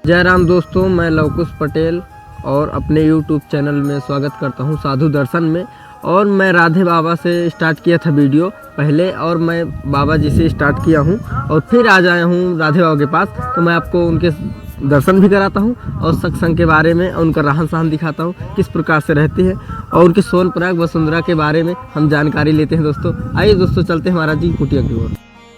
जय राम दोस्तों, मैं लवकुश पटेल और अपने YouTube चैनल में स्वागत करता हूं साधु दर्शन में। और मैं राधे बाबा से स्टार्ट किया था वीडियो पहले, और मैं बाबा जी से स्टार्ट किया हूं और फिर आज आया हूं राधे बाबा के पास। तो मैं आपको उनके दर्शन भी कराता हूं और सत्संग के बारे में, उनका रहन सहन दिखाता हूं, किस प्रकार से रहते हैं, और उनके सोनप्रयाग वसुंधरा के बारे में हम जानकारी लेते हैं। दोस्तों आइए दोस्तों, चलते हैं महाराज जी की कुटिया की ओर।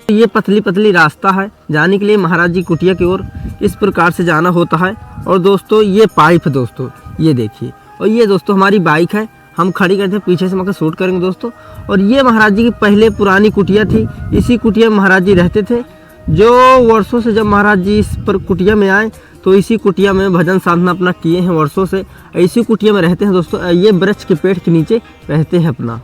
ये पतली पतली रास्ता है जाने के लिए महाराज जी कुटिया की ओर, इस प्रकार से जाना होता है। और दोस्तों ये पाइप है दोस्तों, ये देखिए। और ये दोस्तों हमारी बाइक है, हम खड़ी करते हैं, पीछे से मगर शूट करेंगे दोस्तों। और ये महाराज जी की पहले पुरानी कुटिया थी, इसी कुटिया में महाराज जी रहते थे। जो वर्षों से जब महाराज जी इस पर कुटिया में आए तो इसी कुटिया में भजन साधना अपना किए हैं वर्षों से, इसी कुटिया में रहते हैं दोस्तों। ये वृक्ष के पेड़ के नीचे रहते हैं अपना।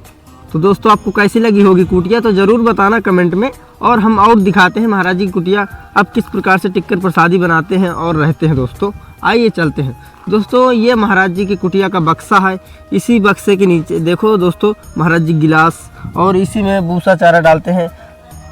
तो दोस्तों आपको कैसी लगी होगी कुटिया तो ज़रूर बताना कमेंट में। और हम और दिखाते हैं महाराज जी की कुटिया अब किस प्रकार से टिक्कर प्रसादी बनाते हैं और रहते हैं दोस्तों। आइए चलते हैं दोस्तों। ये महाराज जी की कुटिया का बक्सा है, इसी बक्से के नीचे देखो दोस्तों महाराज जी गिलास, और इसी में भूसा चारा डालते हैं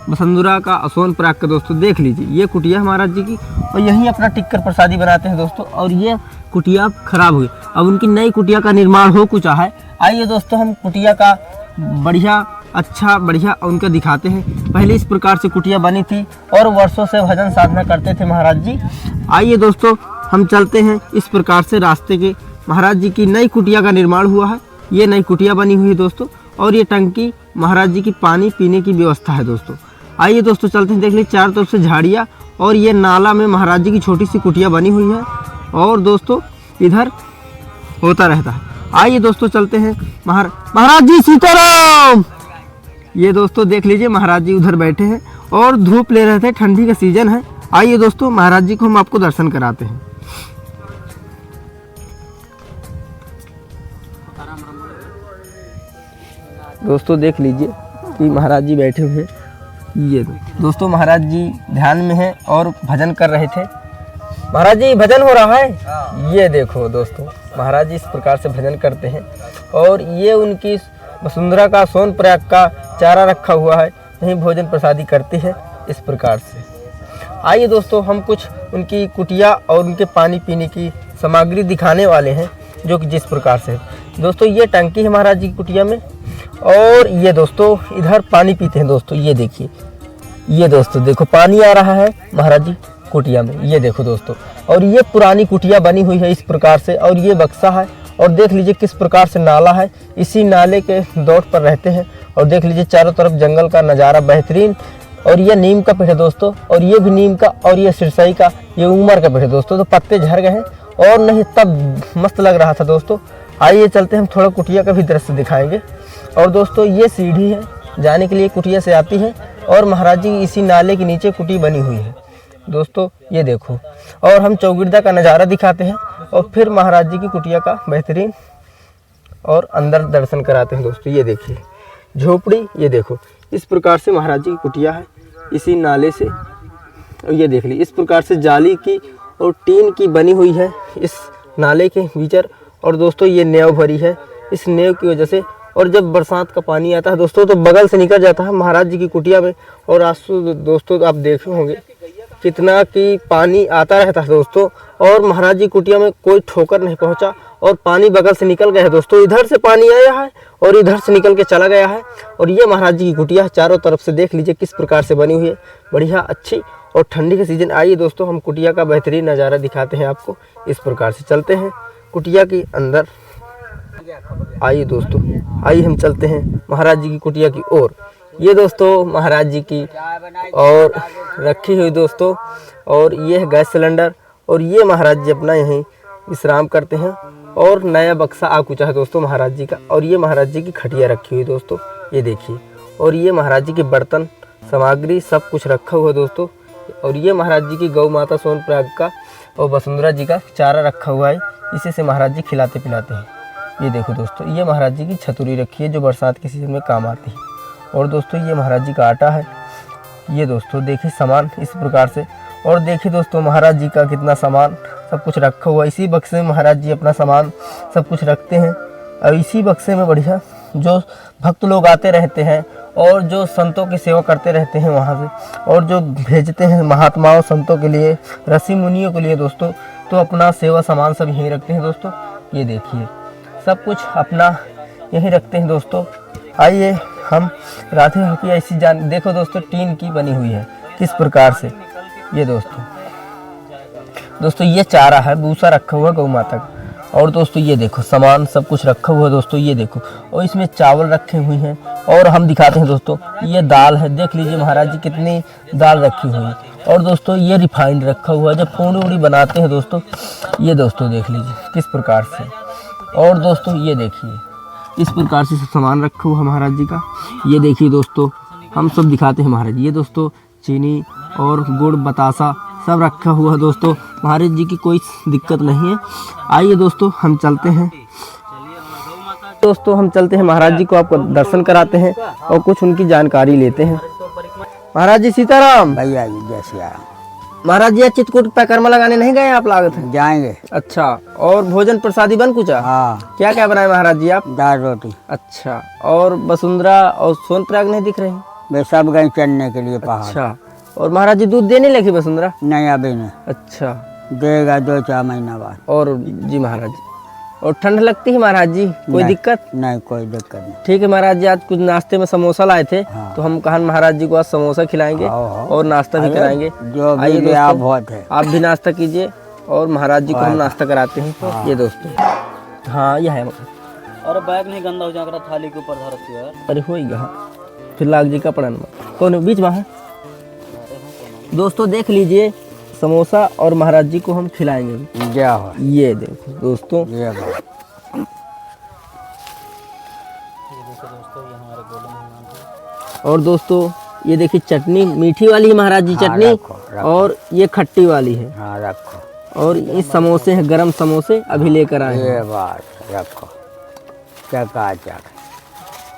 वसुंधरा का, सोनप्रयाग का। दोस्तों देख लीजिए ये कुटिया है महाराज जी की, और यहीं अपना टिक्कर प्रसादी बनाते हैं दोस्तों। और ये कुटिया खराब हुई, अब उनकी नई कुटिया का निर्माण हो चुका है। आइए दोस्तों हम कुटिया का बढ़िया उनका दिखाते हैं। पहले इस प्रकार से कुटिया बनी थी और वर्षों से भजन साधना करते थे महाराज जी। आइए दोस्तों हम चलते हैं इस प्रकार से रास्ते के। महाराज जी की नई कुटिया का निर्माण हुआ है, ये नई कुटिया बनी हुई है दोस्तों। और ये टंकी महाराज जी की पानी पीने की व्यवस्था है दोस्तों। आइए दोस्तों चलते हैं, देख लीजिए चारों तरफ से झाड़ियाँ, और ये नाला में महाराज जी की छोटी सी कुटिया बनी हुई है। और दोस्तों इधर होता रहता है। आइए दोस्तों चलते हैं महाराज जी सीताराम। ये दोस्तों देख लीजिए महाराज जी उधर बैठे हैं और धूप ले रहे थे, ठंडी का सीजन है। आइए दोस्तों महाराज जी को हम आपको दर्शन कराते हैं। दोस्तों देख लीजिए कि महाराज जी बैठे हुए हैं। ये दोस्तों महाराज जी ध्यान में हैं और भजन कर रहे थे। महाराज जी भजन हो रहा है, ये देखो दोस्तों महाराज जी इस प्रकार से भजन करते हैं। और ये उनकी वसुंधरा का, सोनप्रयाग का चारा रखा हुआ है, यहीं भोजन प्रसादी करते हैं इस प्रकार से। आइए दोस्तों हम कुछ उनकी कुटिया और उनके पानी पीने की सामग्री दिखाने वाले हैं, जो कि जिस प्रकार से दोस्तों ये टंकी है महाराज जी की कुटिया में। और ये दोस्तों इधर पानी पीते हैं दोस्तों, ये देखिए, ये दोस्तों देखो पानी आ रहा है महाराज जी कुटिया में, ये देखो दोस्तों। और ये पुरानी कुटिया बनी हुई है इस प्रकार से, और ये बक्सा है। और देख लीजिए किस प्रकार से नाला है, इसी नाले के दौड़ पर रहते हैं। और देख लीजिए चारों तरफ जंगल का नज़ारा बेहतरीन। और ये नीम का पेड़ है दोस्तों, और ये भी नीम का, और ये सिरसई का, ये उमर का पेड़ है दोस्तों। तो पत्ते झड़ गए हैं और नहीं तब मस्त लग रहा था दोस्तों। आइए चलते हम थोड़ा कुटिया का भी दृश्य दिखाएंगे। और दोस्तों ये सीढ़ी है जाने के लिए, कुटिया से आती है, और महाराज जी इसी नाले के नीचे कुटी बनी हुई है दोस्तों, ये देखो। और हम चौगिरदा का नज़ारा दिखाते हैं और फिर महाराज जी की कुटिया का बेहतरीन और अंदर दर्शन कराते हैं दोस्तों। ये देखिए झोपड़ी, ये देखो इस प्रकार से महाराज जी की कुटिया है इसी नाले से। और ये देख ली इस प्रकार से जाली की और टीन की बनी हुई है इस नाले के भीतर। और दोस्तों ये नेव भरी है, इस नेव की वजह से। और जब बरसात का पानी आता है दोस्तों तो बगल से निकल जाता है महाराज जी की कुटिया में। और आज दोस्तों आप देखे होंगे कितना कि पानी आता रहता है दोस्तों, और महाराज जी कुटिया में कोई ठोकर नहीं पहुंचा, और पानी बगल से निकल गया है दोस्तों। इधर से पानी आया है और इधर से निकल के चला गया है। और ये महाराज जी की कुटिया चारों तरफ से देख लीजिए किस प्रकार से बनी हुई है, बढ़िया अच्छी। और ठंडी का सीजन। आइए दोस्तों हम कुटिया का बेहतरीन नज़ारा दिखाते हैं आपको। इस प्रकार से चलते हैं कुटिया के अंदर। आइए दोस्तों, आइए हम चलते हैं महाराज जी की कुटिया की ओर। ये दोस्तों महाराज जी की और रखी हुई दोस्तों, और ये है गैस सिलेंडर। और ये महाराज जी अपना यहीं विश्राम करते हैं। और नया बक्सा आ कुचा है दोस्तों महाराज जी का। और ये महाराज जी की खटिया रखी हुई दोस्तों, ये देखिए। और ये महाराज जी के बर्तन सामग्री सब कुछ रखा हुआ है दोस्तों। और ये महाराज जी की गौ माता सोनप्रयाग का और वसुंधरा जी का चारा रखा हुआ है, इसी से महाराज जी खिलाते पिलाते हैं। ये देखो दोस्तों ये महाराज जी की छतुरी रखी है, जो बरसात के सीजन में काम आती है। और दोस्तों ये महाराज जी का आटा है। ये दोस्तों देखिए सामान इस प्रकार से। और देखिए दोस्तों महाराज जी का कितना सामान सब कुछ रखा हुआ है। इसी बक्से में महाराज जी अपना सामान सब कुछ रखते हैं। और इसी बक्से में बढ़िया जो भक्त लोग आते रहते हैं और जो संतों की सेवा करते रहते हैं वहाँ से, और जो भेजते हैं महात्माओं संतों के लिए, ऋषि मुनियों के लिए दोस्तों, तो अपना सेवा सामान सब यहीं रखते हैं दोस्तों। ये देखिए सब कुछ अपना यहीं रखते हैं दोस्तों। आइए हम राधे की ऐसी जान देखो दोस्तों, टीन की बनी हुई है किस प्रकार से। ये दोस्तों ये चारा है, भूसा रखा हुआ है गौ माता का। और दोस्तों ये देखो सामान सब कुछ रखा हुआ है दोस्तों, ये देखो। और इसमें चावल रखे हुए हैं। और हम दिखाते हैं दोस्तों, ये दाल है, देख लीजिए महाराज जी कितनी दाल रखी हुई है। और दोस्तों ये रिफाइंड रखा हुआ है, जब पूड़ी उड़ी बनाते हैं दोस्तों, ये दोस्तों देख लीजिए किस प्रकार से। और दोस्तों ये देखिए इस प्रकार से सब सामान रखा हुआ है महाराज जी का। ये देखिए दोस्तों हम सब दिखाते हैं महाराज जी। ये दोस्तों चीनी और गुड़ बतासा सब रखा हुआ है दोस्तों, महाराज जी की कोई दिक्कत नहीं है। आइए दोस्तों हम चलते हैं, दोस्तों हम चलते हैं महाराज जी को आपको दर्शन कराते हैं और कुछ उनकी जानकारी लेते हैं। महाराज जी सीताराम। भैया जी जय श्री राम। महाराज जी चित्रकूट पैकर्मा लगाने नहीं गए आप? लागत है जाएंगे। अच्छा, और भोजन प्रसादी बन कुछ? हाँ। क्या क्या बनाए महाराज जी आप? दाल रोटी। अच्छा, और वसुंधरा और सोनप्रयाग नहीं दिख रही? वे सब गए चढ़ने के लिए पहाड़। अच्छा, और महाराज जी दूध देने लगी वसुंधरा? नहीं अभी नहीं। अच्छा, देगा 2-4 महीना बाद। और जी महाराज जी, और ठंड लगती है महाराज जी? कोई नहीं, दिक्कत? नहीं कोई दिक्कत नहीं। ठीक है महाराज जी, आज कुछ नाश्ते में समोसा लाए थे। हाँ। तो हम कहा महाराज जी को आज समोसा खिलाएंगे आओ। और नाश्ता भी कराएंगे। जो आइए भी आप दोस्तों, बहुत है। आप भी नाश्ता कीजिए और महाराज जी को हम नाश्ता कराते हैं। ये दोस्तों, हाँ यह है। अरे बैग नहीं गंदा हो जाएगा, थाली के ऊपर धर रखी है यार। अरे होएगा फिर लाग जी का पड़न कौन बीच में है। दोस्तों देख लीजिए समोसा और महाराज जी को हम खिलाएंगे। क्या हो? ये देखो दोस्तों, ये बात। और दोस्तों ये देखिए चटनी मीठी वाली है महाराज जी, हाँ, चटनी रखो, रखो। और ये खट्टी वाली है। हाँ रखो। और ये समोसे हैं, गरम समोसे अभी लेकर आए हैं। ये बात रखो। क्या कहा क्या?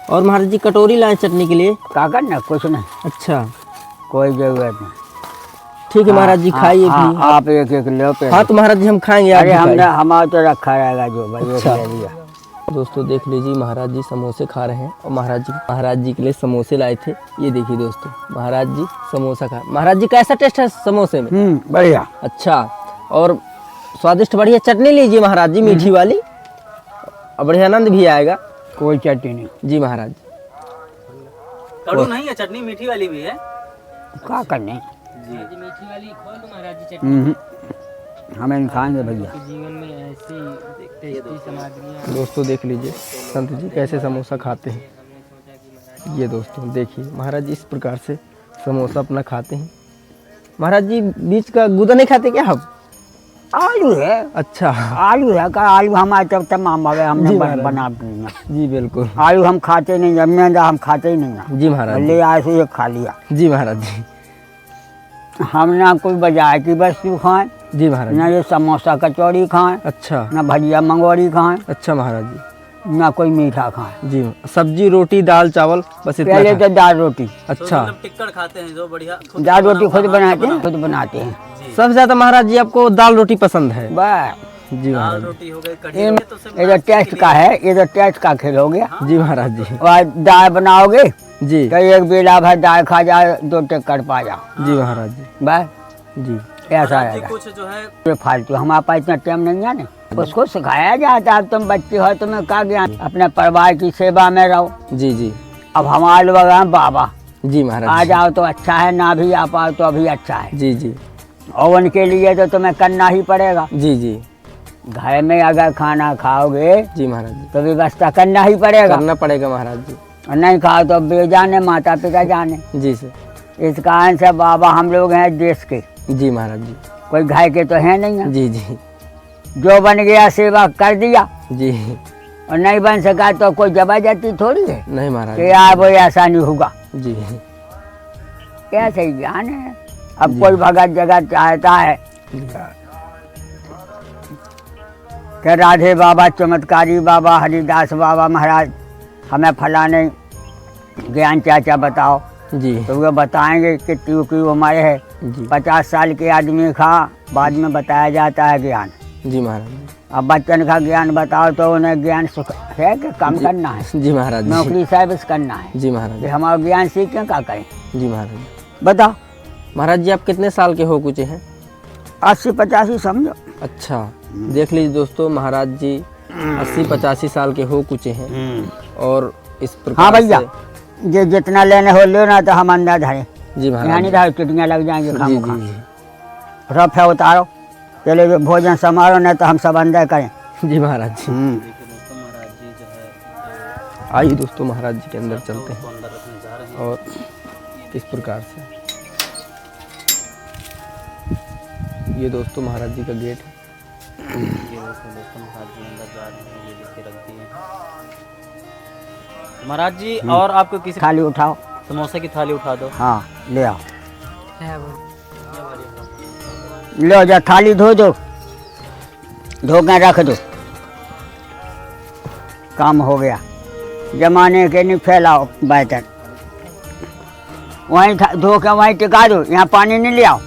और महाराज जी कटोरी लाए चटनी के लिए? का करना कुछ नहीं, अच्छा कोई जरूरत नहीं। ठीक है महाराज जी, खाइए हाँ, भी। आप एक एक लो पे। हाँ तो महाराज जी हम खाएंगे, आप अरे भी हमने खाइए। हमारा तो रखा रहेगा जो भाई। अच्छा। एक ले लिया। दोस्तों देख लीजिए महाराज जी समोसे खा रहे हैं और महाराज जी के लिए समोसे लाए थे। ये देखिए दोस्तों महाराज जी समोसा खा। महाराज जी कैसा टेस्ट है समोसे में? बढ़िया। अच्छा, और स्वादिष्ट बढ़िया। चटनी लीजिए महाराज जी मीठी वाली, और बढ़िया आनंद भी आएगा। कोई चटनी नहीं जी महाराज। कड़ू नहीं है, चटनी मीठी वाली भी है। क्या करने। मीठी वाली खोल दो महाराज जी, हमें नहीं खाएंगे भैया। जीवन में ऐसी टेस्टी सामग्रियां। दोस्तों देख लीजिए संत जी कैसे समोसा खाते हैं। ये दोस्तों देखिए महाराज जी इस प्रकार से समोसा अपना खाते हैं। महाराज जी बीच का गूदा नहीं खाते क्या आप? आलू है। अच्छा, आलू है का? आलू हमारे तब तमाम आवे हमने जी महाराज। बना दिया। जी बिल्कुल। आलू हम खाते नहीं, जब मैदा हम खाते ही नहीं। जी महाराज जी। ले आए तो ये खा लिया। जी महाराज जी। हम ना कोई बाजार की वस्तु खाएं, जी महाराज ना जी। ये समोसा कचौड़ी खाएं, अच्छा ना भजिया मंगवाड़ी खाएं, अच्छा महाराज जी। ना कोई मीठा खाएं। जी सब्जी रोटी दाल चावल बस इतना पहले खा- तो दाल रोटी। अच्छा, टिक्कड़ खाते हैं जो बढ़िया। दाल रोटी खुद बनाते हैं, खुद बनाते हैं। सबसे ज्यादा महाराज जी आपको दाल रोटी पसंद है? बस जी दाल महाराज रोटी हो गई, कढ़ी ये हो गई, तो सब ये तो टेस्ट का है, ये तो टेस्ट का खेल हो गया। जी। जी महाराज जी। और दाल बनाओगे जी तो एक बेला भर दाल खा जाए, 2 टिक्कड़ पा जाओ। जी महाराज जी। बस जी ऐसा जी रहेगा। कुछ जो है ये फालतू हमारे पास इतना टाइम नहीं है ना, उसको सिखाया जाता है। तुम बच्चे हो, तुम्हें क्या ज्ञान? अपने परिवार की सेवा में रहो। जी जी। अब हमारे लोग हैं बाबा, जी महाराज आ जी। जाओ तो अच्छा है, ना भी आ पाओ तो अभी अच्छा है। जी जी। और उनके लिए तो तुम्हें करना ही पड़ेगा। जी जी। घर में अगर खाना खाओगे जी महाराज जी। तो व्यवस्था करना ही पड़ेगा। करना पड़ेगा महाराज जी। और नहीं खाओ तो बेजाने माता पिता जाने। जी सर। इस कारण से बाबा हम लोग हैं देश के, जी महाराज जी। कोई घर के तो है नहीं है। जी जी। जो बन गया सेवा कर दिया, जी और नहीं बन सका तो कोई जबरदस्ती थोड़ी है नहीं महाराज कि जी। यार वो ऐसा नहीं होगा। जी कैसे ही ज्ञान है। अब कोई भगत जगत चाहता है कि राधे बाबा, चमत्कारी बाबा, हरिदास बाबा महाराज हमें फलाने ज्ञान चाचा बताओ, जी तो वो बताएंगे कि क्यों हमारे है। जी। 50 साल के आदमी का बाद में बताया जाता है ज्ञान। जी महाराज जी। अब बच्चन का ज्ञान बताओ तो उन्हें ज्ञान सुख है कि कम करना है, जी महाराज जी। नौकरी सर्विस करना है जी महाराज कि जी। हमारा ज्ञान सीखें क्या करें जी महाराज जी। बताओ। महाराज जी आप कितने साल के हो कुछ हैं? 80-85 समझो। अच्छा देख लीजिए दोस्तों, महाराज जी 80-85 साल के हो कुछ हैं और इस प्रकार हाँ भैया, से- ये जितना लेने हो लो ना, तो हम अंदर धरे जी यहाँ महाराज नहीं जी। रहे, चिड़ियाँ लग जाएंगी जी खामोखा। जी रफ है उतारो, चले जो भोजन समारोह नहीं तो हम सब अंदर करें। जी महाराज जी। देखिए दोस्तों, महाराज जी जो है आइए दोस्तों महाराज जी के अंदर चलते तो हैं अंदर रखने जा रहे हैं। और किस प्रकार से ये दोस्तों महाराज जी का गेट है। ये दोस्तों महाराज जी अंदर जा रहे हैं, ये देखिए रख दिए। महाराज जी और आपको किसी थाली उठाओ। समोसे की थाली उठा दो। हाँ ले आओ, लो जा थाली धो दो, धो के रख दो, काम हो गया। जमाने के नहीं फैलाओ बर्तन, वहीं धो के वहीं टिका दो, यहाँ पानी नहीं ले आओ,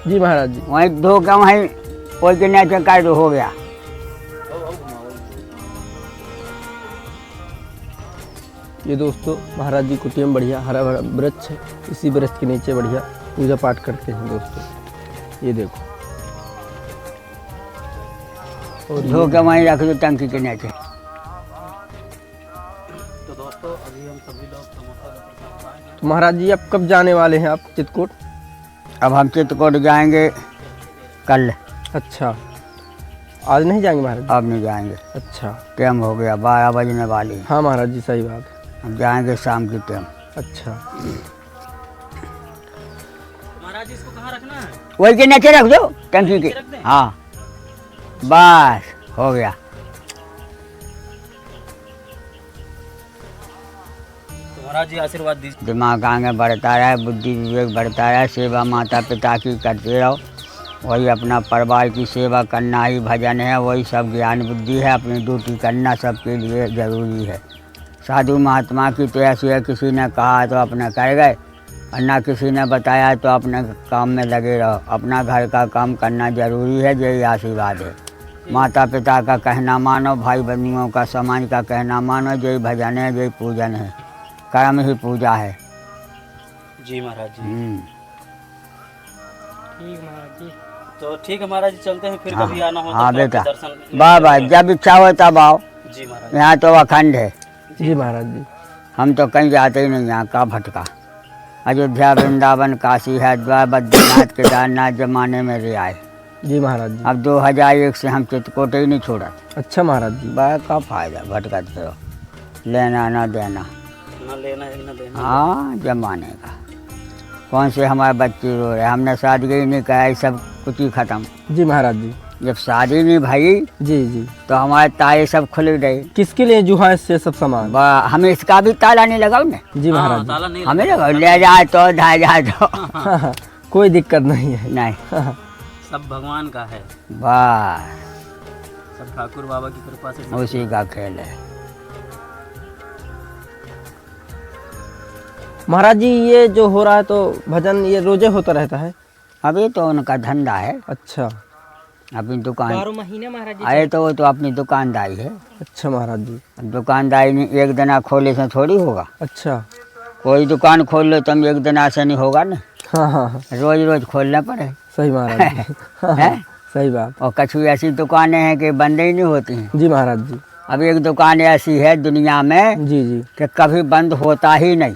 जी महाराज जी। वहीं धो के वहीं कोई के नहीं टिका दो, हो गया। ये दोस्तों महाराज जी कुटिया में बढ़िया हरा भरा वृक्ष है, इसी वृक्ष के नीचे बढ़िया पूजा पाठ करते हैं दोस्तों। ये देखो, और धो के वहीं रख दो टंकी के नीचे। तो दोस्तों अभी हम सभी लोग समोसा का प्रसाद खाएंगे। तो महाराज जी आप कब जाने वाले हैं आप चित्रकूट? अब हम चित्रकूट जाएंगे कल, अच्छा आज नहीं जाएंगे महाराज जी? अब नहीं जाएंगे, अच्छा टाइम हो गया, 12 बजने वाली है। हाँ महाराज जी सही बात है। हम जाएंगे शाम की टाइम। अच्छा महाराज जी इसको कहाँ रखना है? वही के नीचे रख दो टंकी के। रख दें? हाँ बस हो गया। तो महाराज जी आशीर्वाद दीजिए। दिमाग आगे बढ़ता रहे, बुद्धि विवेक बढ़ता रहे, सेवा माता पिता की करते रहो, वही अपना परिवार की सेवा करना ही भजन है, वही सब ज्ञान बुद्धि है। अपनी ड्यूटी करना सबके लिए जरूरी है। साधु महात्मा की तो ऐसी है, किसी ने कहा तो अपने कर गए, और ना किसी ने बताया तो अपने काम में लगे रहो। अपना घर का काम करना जरूरी है, यही आशीर्वाद है। माता पिता का कहना मानो, भाई बंधुओं का समाज का कहना मानो, यही भजन है, यही पूजन है, कर्म ही पूजा है। जी महाराज जी। ठीक महाराज जी। तो ठीक है महाराज जी, चलते हैं फिर हाँ, कभी आना हो तो हाँ फिर आपके बेटा, दर्शन। वाह वाह, जब इच्छा हो तब आओ। जी महाराज। यहाँ तो अखंड है, जी महाराज जी। हम तो कहीं जाते ही नहीं, यहाँ का भटका। अयोध्या वृंदावन काशी हरिद्वार बद्रीनाथ केदारनाथ जमाने में रे आए। जी महाराज जी। अब 2001 से हम चित्रकूट ही नहीं छोड़ा। अच्छा महाराज जी। बड़ा का फायदा भटकते रहो, लेना ना देना। ना लेना है ना देना। हाँ जमाने का। कौन से हमारे बच्चे रो रहे, हमने शादी ही नहीं कहा, ये सब कुछ ही खत्म। जी महाराज जी। जब शादी नहीं भाई जी जी। तो हमारे ताले सब खुल गए। किसके लिए जुहा इससे सब सामान? हमें इसका भी ताला नहीं लगाओ ने, जी हाँ, महाराज जी। ताला नहीं हमें लगाओ, ले जाए तो धा जाए तो हाँ, हाँ, कोई दिक्कत नहीं है। नहीं। सब भगवान का है, बस सब ठाकुर बाबा की कृपा से। उसी का खेल है। महाराज जी ये जो हो रहा है तो भजन ये रोजे होता रहता है? अभी तो उनका धंधा है, अच्छा। अपनी दुकान। 12 महीने महाराज जी। आए तो वो तो अपनी दुकानदारी है। अच्छा महाराज जी। अब दुकानदारी नहीं एक दिन खोले से थोड़ी होगा। अच्छा। कोई दुकान खोल लो तुम एक दिन से नहीं होगा ना, हाँ हाँ हाँ रोज रोज खोलना पड़े। सही महाराज जी। हाँ, है? हाँ, सही बात। और कछु ऐसी दुकानें हैं कि बंद ही नहीं होती हैं। जी महाराज जी। अब एक दुकान ऐसी है दुनिया में जी जी। कि कभी बंद होता ही नहीं।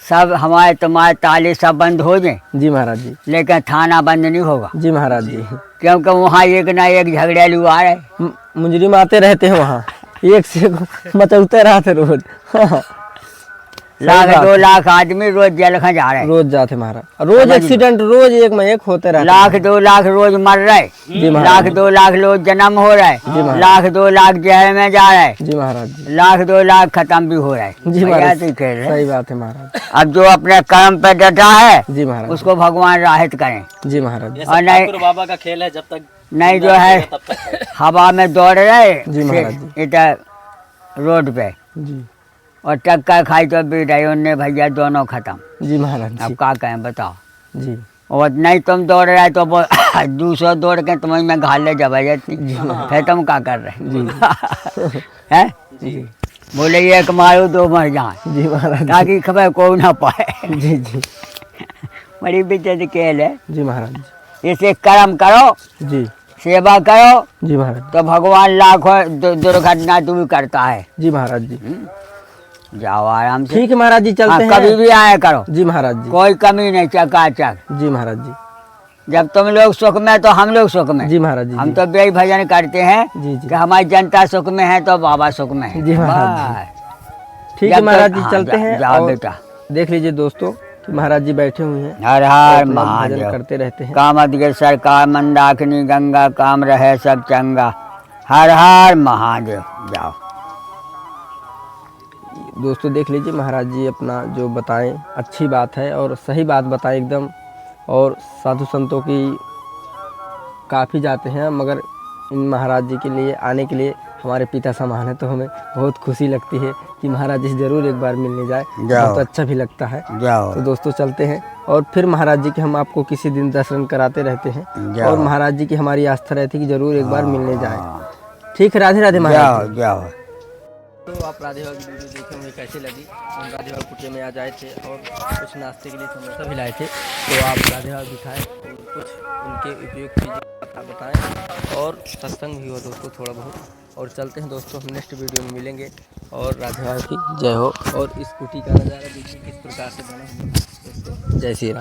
सब हमारे तुम्हारे ताले सब बंद हो जाए, जी महाराज जी। लेकिन थाना बंद नहीं होगा, जी महाराज जी। क्योंकि वहाँ एक ना एक झगड़ेलू आ रहे। मुजरिम आते रहते हैं वहाँ, एक से एक मचलते रहते रोज। हाँ, लाख बात 2 लाख आदमी रोज जेल खा जा रहे हैं। रोज जाते महाराज, रोज एक्सीडेंट रोज एक में एक होते रहते। लाख 2 लाख रोज मर रहे, जी महाराज। लाख 2 लाख लोग जन्म हो रहे, महाराज। लाख 2 लाख जेल में जा रहे, जी महाराज जी। लाख 2 लाख खत्म भी हो रहे। जी भैया महाराज तो खेल रहे। सही बात है महाराज। अब जो अपने कर्म पे डटा है जी महाराज। उसको भगवान राहत करें। जी महाराज। ये और सब नहीं- ठाकुर बाबा का खेल है, जब तक नहीं जो है तब तक है। हवा में दौड़ रहे जी महाराज इधर रोड पे, जी। और टक्कर खाई तो भी रहे उनने भैया दोनों खत्म। जी महाराज अब जी। क्या कहें बताओ। जी। और नहीं तुम दौड़ रहे तो 200 दौड़ के तुम्हें मैं घाले जबरदस्ती फिर तुम क्या कर रहे हैं? बोले एक मारो दो मर जाए जी महाराज ताकि खबर को ना पाए। जी जी बड़ी बेइज्जती खेल है। जी महाराज जी इसे कर्म करो, जी सेवा करो जी महाराज तो भगवान लाखों दुर्घटना दूर करता है। जी महाराज जी जाओ आराम से। ठीक है महाराज जी, चलते हैं। कभी भी आया करो, जी महाराज जी कोई कमी नहीं, चकाचक। जी महाराज जी जब तुम लोग सुख में तो हम लोग सुख में। जी महाराज जी हम जी। तो बेई भजन करते हैं जी जी कि हमारी जनता सुख में है तो बाबा सुख में है। जी महाराज जी। बस। ठीक जब है तक- महाराज जी, हाँ, चलते हैं। जाओ और बेटा। देख लीजिए दोस्तों कि महाराज जी बैठे हुए हैं हर और हर अपना भजन महादेव। करते रहते हैं। कामत के सरकार मंदाकिनी गंगा, काम रहे सब चंगा। हर हर महादेव। जाओ दोस्तों देख लीजिए महाराज जी अपना जो बताएं अच्छी बात है और सही बात बताएं एकदम। और साधु संतों की काफ़ी जाते हैं, मगर इन महाराज जी के लिए आने के लिए हमारे पिता समान है, तो हमें बहुत खुशी लगती है कि महाराज जी से ज़रूर एक बार मिलने जाए। जाओ। बहुत अच्छा भी लगता है। जाओ तो दोस्तों चलते हैं और फिर महाराज जी के हम आपको किसी दिन दर्शन कराते रहते हैं। जाओ। और महाराज जी की हमारी आस्था रहती है कि ज़रूर एक बार मिलने जाए। ठीक है, राधे राधे महाराज जाओ जी। जाओ। तो आप राधे बाबा की वीडियो देखे, मुझे कैसी लगी? हम राधे बाबा कुटिया में आ जाए थे और कुछ नाश्ते के लिए समोसा भी लाए थे, तो आप राधे बाबा दिखाएँ और कुछ उनके उपयोग चीज़ें बताएँ और सत्संग भी हो दोस्तों थोड़ा बहुत। और चलते हैं दोस्तों, हम नेक्स्ट वीडियो में मिलेंगे। और राधे बाबा की जय हो। और इस कुटी का नज़ारा देखिए किस प्रकार से बना हुआ है दोस्तों। जय श्री राम।